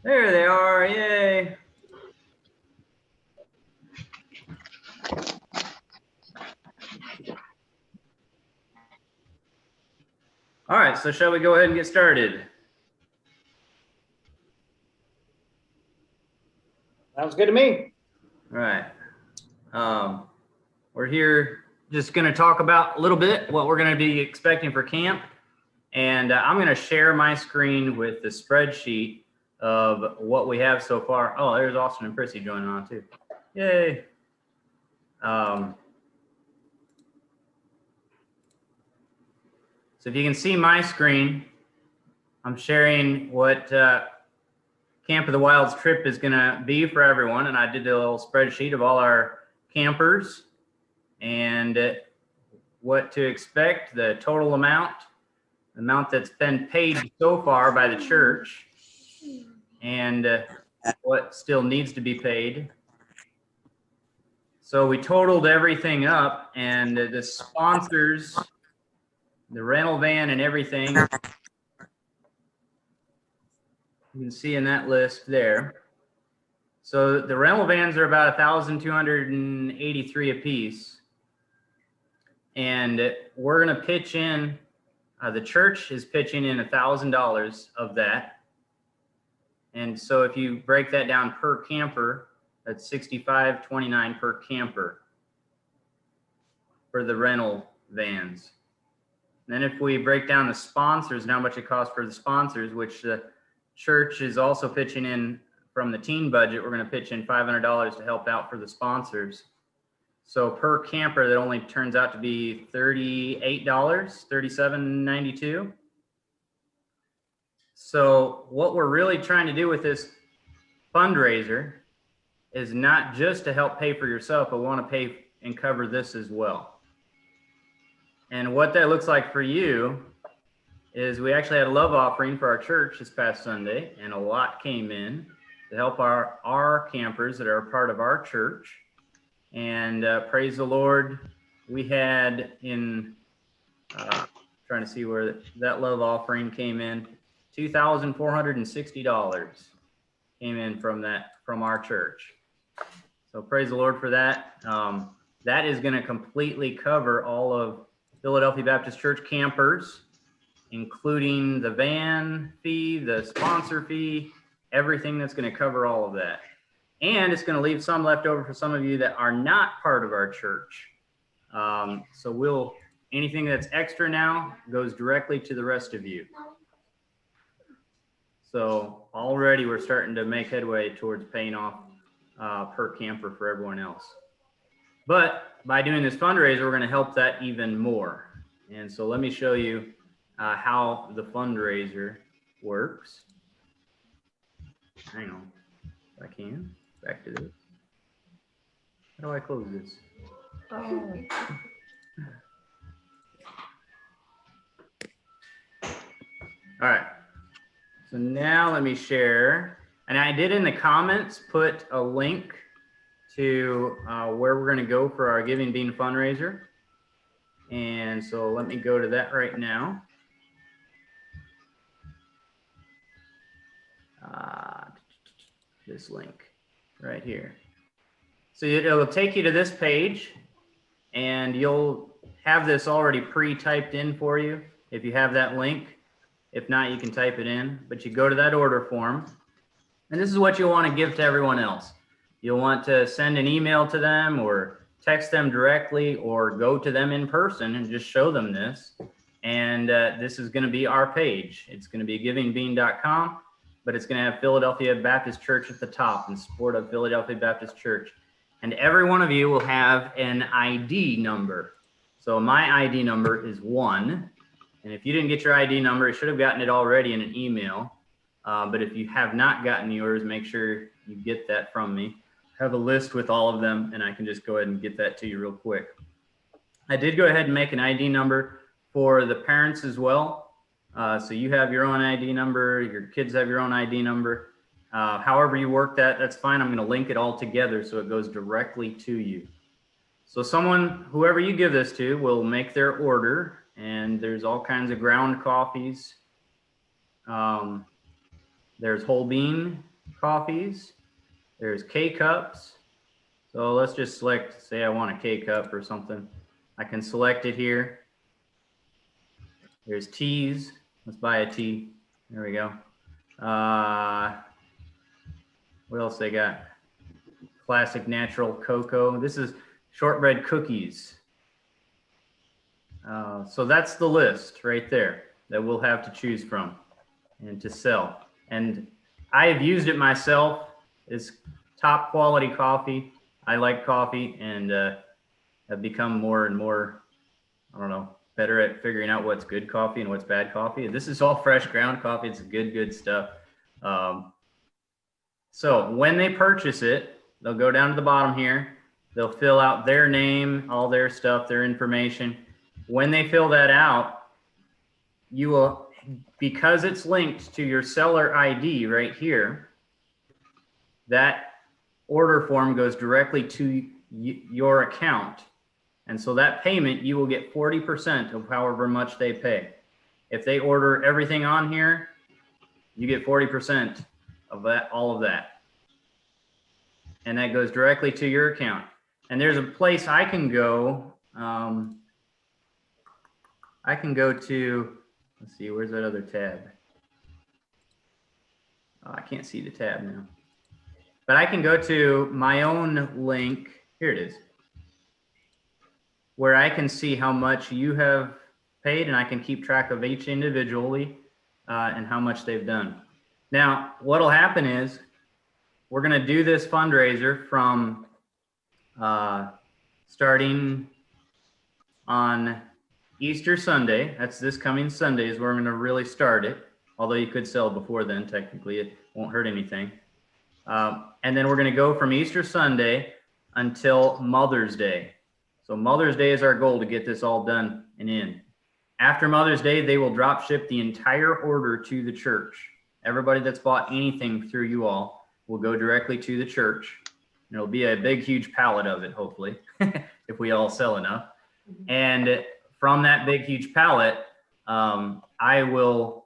There they are, yay. All right, so shall we go ahead and get started? Sounds good to me. All right. We're here just going to talk about a little bit what we're going to be expecting for camp. And I'm going to share my screen with the spreadsheet of what we have so far. Oh, there's Austin and Prissy joining on too. Yay. So if you can see my screen, I'm sharing what Camp of the Wilds trip is going to be for everyone. And I did a little spreadsheet of all our campers and what to expect, the total amount that's been paid so far by the church, and what still needs to be paid. So we totaled everything up, and the sponsors, the rental van and everything, you can see in that list there. So the rental vans are about $1,283 a piece. And we're going to pitch in, the church is pitching in $1,000 of that. And so if you break that down per camper, that's $65.29 per camper for the rental vans. And then if we break down the sponsors and how much it costs for the sponsors, which the church is also pitching in from the teen budget, we're going to pitch in $500 to help out for the sponsors. So per camper, that only turns out to be $38, $37.92. So what we're really trying to do with this fundraiser is not just to help pay for yourself, but we want to pay and cover this as well. And what that looks like for you is we actually had a love offering for our church this past Sunday, and a lot came in to help our campers that are a part of our church. And praise the Lord, we had in, trying to see where that love offering came in, $2,460 came in from our church. So praise the Lord for that. That is going to completely cover all of Philadelphia Baptist Church campers, including the van fee, the sponsor fee, everything that's going to cover all of that. And it's going to leave some left over for some of you that are not part of our church. So anything that's extra now goes directly to the rest of you. So already we're starting to make headway towards paying off per camper for everyone else. But by doing this fundraiser, we're going to help that even more. And so let me show you how the fundraiser works. Hang on, if I can. Back to this. How do I close this? Oh. All right. So now let me share. And I did in the comments put a link to where we're going to go for our Giving Bean fundraiser. And so let me go to that right now. This link right here. So it'll take you to this page, and you'll have this already pre-typed in for you if you have that link. If not, you can type it in, but you go to that order form, and this is what you'll want to give to everyone else. You'll want to send an email to them or text them directly or go to them in person and just show them this. And this is going to be our page. It's going to be givingbean.com. But it's going to have Philadelphia Baptist Church at the top in support of Philadelphia Baptist Church. And every one of you will have an ID number. So my ID number is 1. And if you didn't get your ID number, you should have gotten it already in an email. But if you have not gotten yours, make sure you get that from me. I have a list with all of them, and I can just go ahead and get that to you real quick. I did go ahead and make an ID number for the parents as well. So you have your own ID number, your kids have your own ID number. However you work that, that's fine. I'm going to link it all together so it goes directly to you. So whoever you give this to will make their order, and there's all kinds of ground coffees. There's whole bean, coffees. There's K-Cups. So let's just select, say I want a K-Cup or something. I can select it here. There's teas. Let's buy a tea. There we go. What else they got? Classic natural cocoa. This is shortbread cookies. So that's the list right there that we'll have to choose from and to sell. And I have used it myself. It's top quality coffee. I like coffee and have become more and more, I don't know, better at figuring out what's good coffee and what's bad coffee. This is all fresh ground coffee. It's good stuff. So when they purchase it, they'll go down to the bottom here. They'll fill out their name, all their stuff, their information. When they fill that out, you will, because it's linked to your seller ID right here, that order form goes directly to your account. And so that payment, you will get 40% of however much they pay. If they order everything on here, you get 40% of that, all of that. And that goes directly to your account. And there's a place I can go. I can go to, let's see, where's that other tab? Oh, I can't see the tab now. But I can go to my own link. Here it is. Where I can see how much you have paid, and I can keep track of each individually and how much they've done. Now, what'll happen is we're going to do this fundraiser from starting on Easter Sunday. That's this coming Sunday is where I'm going to really start it. Although you could sell before then, technically, it won't hurt anything. And then we're going to go from Easter Sunday until Mother's Day. So Mother's Day is our goal to get this all done and in. After Mother's Day, they will drop ship the entire order to the church. Everybody that's bought anything through you all will go directly to the church. And it'll be a big, huge pallet of it, hopefully, if we all sell enough. And from that big, huge pallet, it'll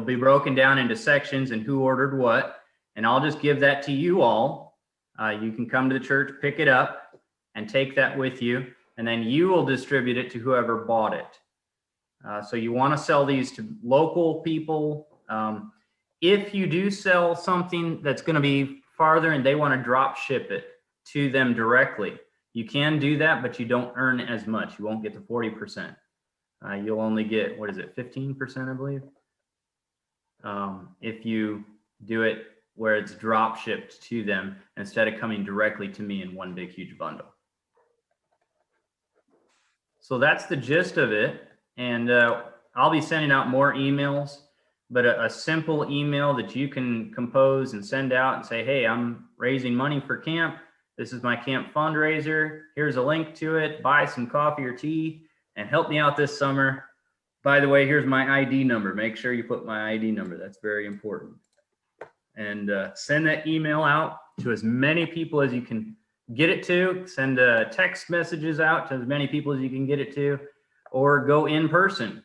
be broken down into sections and who ordered what. And I'll just give that to you all. You can come to the church, pick it up, and take that with you, and then you will distribute it to whoever bought it. So you want to sell these to local people. If you do sell something that's going to be farther and they want to drop ship it to them directly, you can do that, but you don't earn as much. You won't get the 40%. You'll only get, what is it, 15%, I believe, if you do it where it's drop shipped to them instead of coming directly to me in one big, huge bundle. So that's the gist of it. And I'll be sending out more emails, but a simple email that you can compose and send out and say, hey, I'm raising money for camp. This is my camp fundraiser. Here's a link to it. Buy some coffee or tea and help me out this summer. By the way, here's my ID number. Make sure you put my ID number. That's very important. And send that email out to as many people as you can get it to. Send text messages out to as many people as you can get it to, or go in person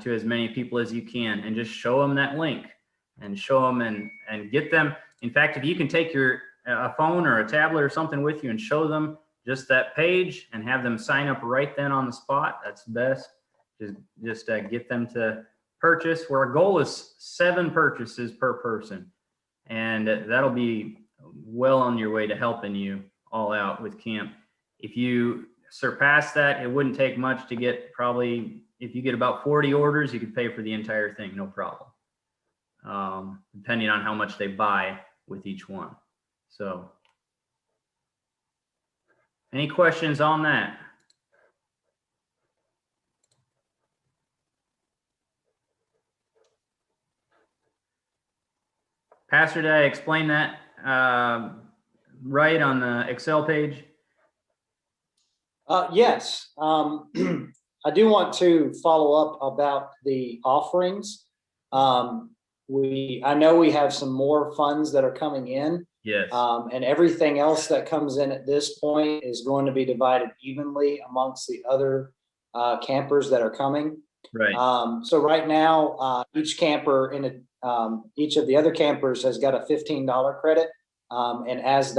to as many people as you can and just show them that link and show them and get them. In fact, if you can take a phone or a tablet or something with you and show them just that page and have them sign up right then on the spot, that's best. Just get them to purchase, where our goal is 7 purchases per person. And that'll be well on your way to helping you all out with camp. If you surpass that, it wouldn't take much to get, probably, if you get about 40 orders, you could pay for the entire thing, no problem. Depending on how much they buy with each one. So, any questions on that? Pastor, did I explain that right on the Excel page? Yes. I do want to follow up about the offerings. I know we have some more funds that are coming in. Yes. And everything else that comes in at this point is going to be divided evenly amongst the other campers that are coming. Right. So right now, each camper each of the other campers has got a $15 credit. And as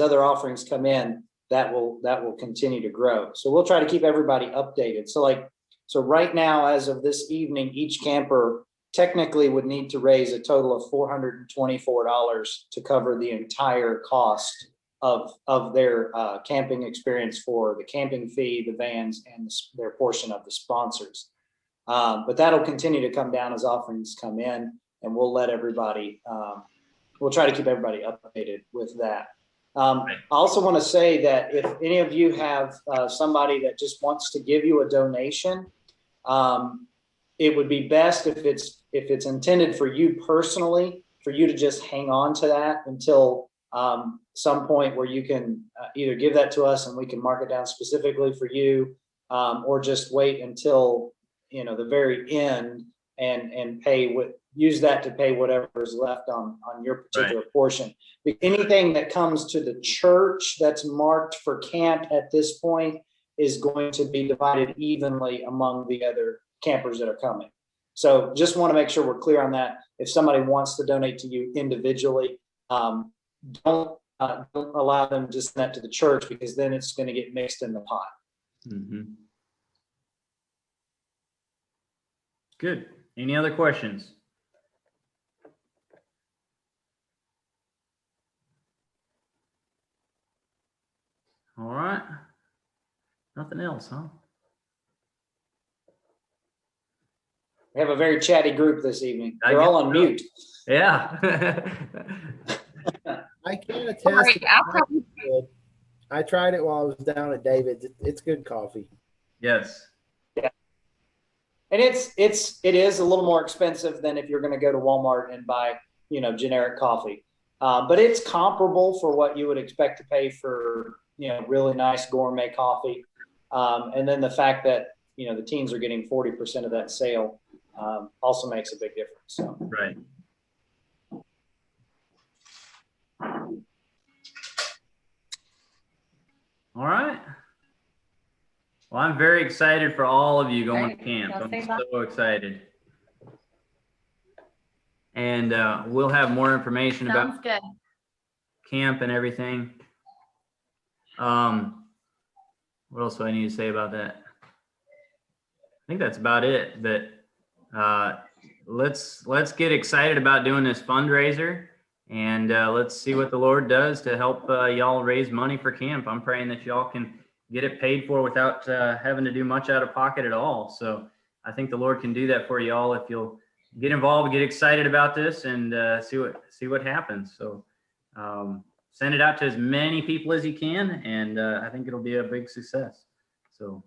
other offerings come in, that will continue to grow. So we'll try to keep everybody updated. So right now, as of this evening, each camper technically would need to raise a total of $424 to cover the entire cost of their camping experience for the camping fee, the vans, and their portion of the sponsors. But that'll continue to come down as offerings come in, and we'll let everybody, we'll try to keep everybody updated with that. I also want to say that if any of you have somebody that just wants to give you a donation, it would be best if it's intended for you personally, for you to just hang on to that until some point where you can either give that to us and we can mark it down specifically for you, or just wait until the very end and use that to pay whatever is left on your particular portion. Anything that comes to the church that's marked for camp at this point is going to be divided evenly among the other campers that are coming. So just want to make sure we're clear on that. If somebody wants to donate to you individually, don't allow them to send that to the church, because then it's going to get mixed in the pot. Mm-hmm. Good. Any other questions? All right. Nothing else, huh? We have a very chatty group this evening. They're all on mute. Yeah. I can attest. Right, I tried it while I was down at David's. It's good coffee. Yes. Yeah. And it is a little more expensive than if you're going to go to Walmart and buy, generic coffee. But it's comparable for what you would expect to pay for, really nice gourmet coffee. And then the fact that, the teens are getting 40% of that sale also makes a big difference. So. Right. All right. Well, I'm very excited for all of you going to camp. I'm so excited. And we'll have more information about camp and everything. What else do I need to say about that? I think that's about it. But let's get excited about doing this fundraiser, and let's see what the Lord does to help y'all raise money for camp. I'm praying that y'all can get it paid for without having to do much out of pocket at all. So I think the Lord can do that for y'all if you'll get involved, get excited about this, and see what happens. So send it out to as many people as you can, and I think it'll be a big success. So